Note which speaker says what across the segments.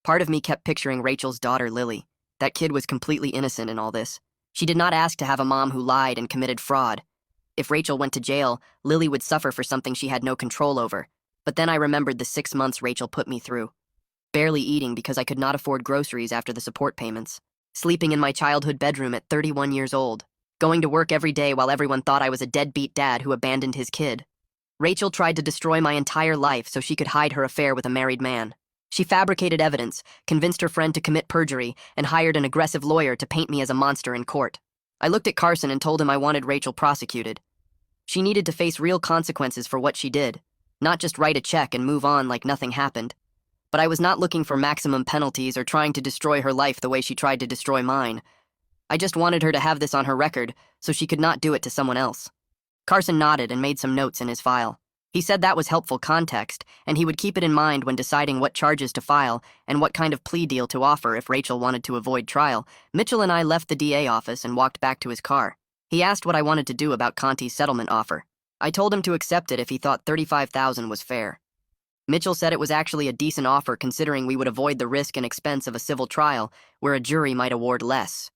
Speaker 1: Part of me kept picturing Rachel's daughter, Lily. That kid was completely innocent in all this. She did not ask to have a mom who lied and committed fraud. If Rachel went to jail, Lily would suffer for something she had no control over. But then I remembered the 6 months Rachel put me through. Barely eating because I could not afford groceries after the support payments. Sleeping in my childhood bedroom at 31 years old. Going to work every day while everyone thought I was a deadbeat dad who abandoned his kid. Rachel tried to destroy my entire life so she could hide her affair with a married man. She fabricated evidence, convinced her friend to commit perjury, and hired an aggressive lawyer to paint me as a monster in court. I looked at Carson and told him I wanted Rachel prosecuted. She needed to face real consequences for what she did, not just write a check and move on like nothing happened. But I was not looking for maximum penalties or trying to destroy her life the way she tried to destroy mine. I just wanted her to have this on her record so she could not do it to someone else. Carson nodded and made some notes in his file. He said that was helpful context, and he would keep it in mind when deciding what charges to file and what kind of plea deal to offer if Rachel wanted to avoid trial. Mitchell and I left the DA office and walked back to his car. He asked what I wanted to do about Conti's settlement offer. I told him to accept it if he thought $35,000 was fair. Mitchell said it was actually a decent offer considering we would avoid the risk and expense of a civil trial where a jury might award less.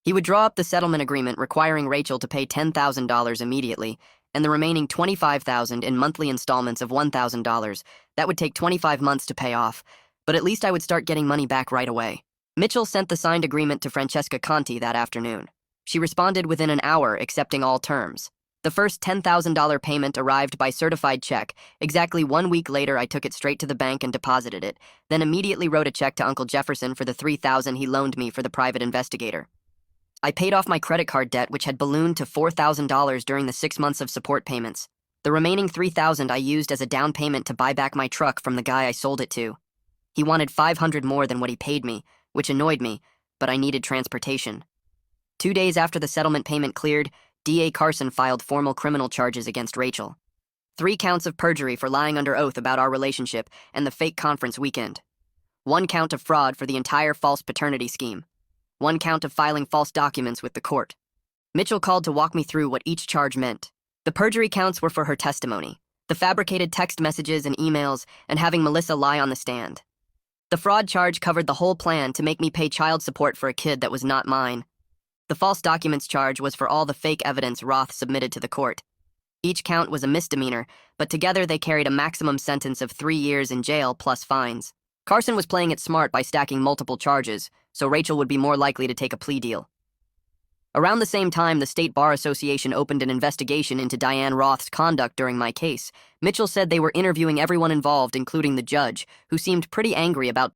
Speaker 1: He would draw up the settlement agreement requiring Rachel to pay $10,000 immediately and the remaining $25,000 in monthly installments of $1,000. That would take 25 months to pay off, but at least I would start getting money back right away. Mitchell sent the signed agreement to Francesca Conti that afternoon. She responded within an hour, accepting all terms. The first $10,000 payment arrived by certified check. Exactly 1 week later, I took it straight to the bank and deposited it, then immediately wrote a check to Uncle Jefferson for the $3,000 he loaned me for the private investigator. I paid off my credit card debt, which had ballooned to $4,000 during the 6 months of support payments. The remaining $3,000 I used as a down payment to buy back my truck from the guy I sold it to. He wanted $500 more than what he paid me, which annoyed me, but I needed transportation. 2 days after the settlement payment cleared, DA Carson filed formal criminal charges against Rachel. 3 counts of perjury for lying under oath about our relationship and the fake conference weekend. 1 count of fraud for the entire false paternity scheme. 1 count of filing false documents with the court. Mitchell called to walk me through what each charge meant. The perjury counts were for her testimony, the fabricated text messages and emails, and having Melissa lie on the stand. The fraud charge covered the whole plan to make me pay child support for a kid that was not mine. The false documents charge was for all the fake evidence Roth submitted to the court. Each count was a misdemeanor, but together they carried a maximum sentence of 3 years in jail plus fines. Carson was playing it smart by stacking multiple charges, so Rachel would be more likely to take a plea deal. Around the same time, the State Bar Association opened an investigation into Diane Roth's conduct during my case. Mitchell said they were interviewing everyone involved, including the judge, who seemed pretty angry about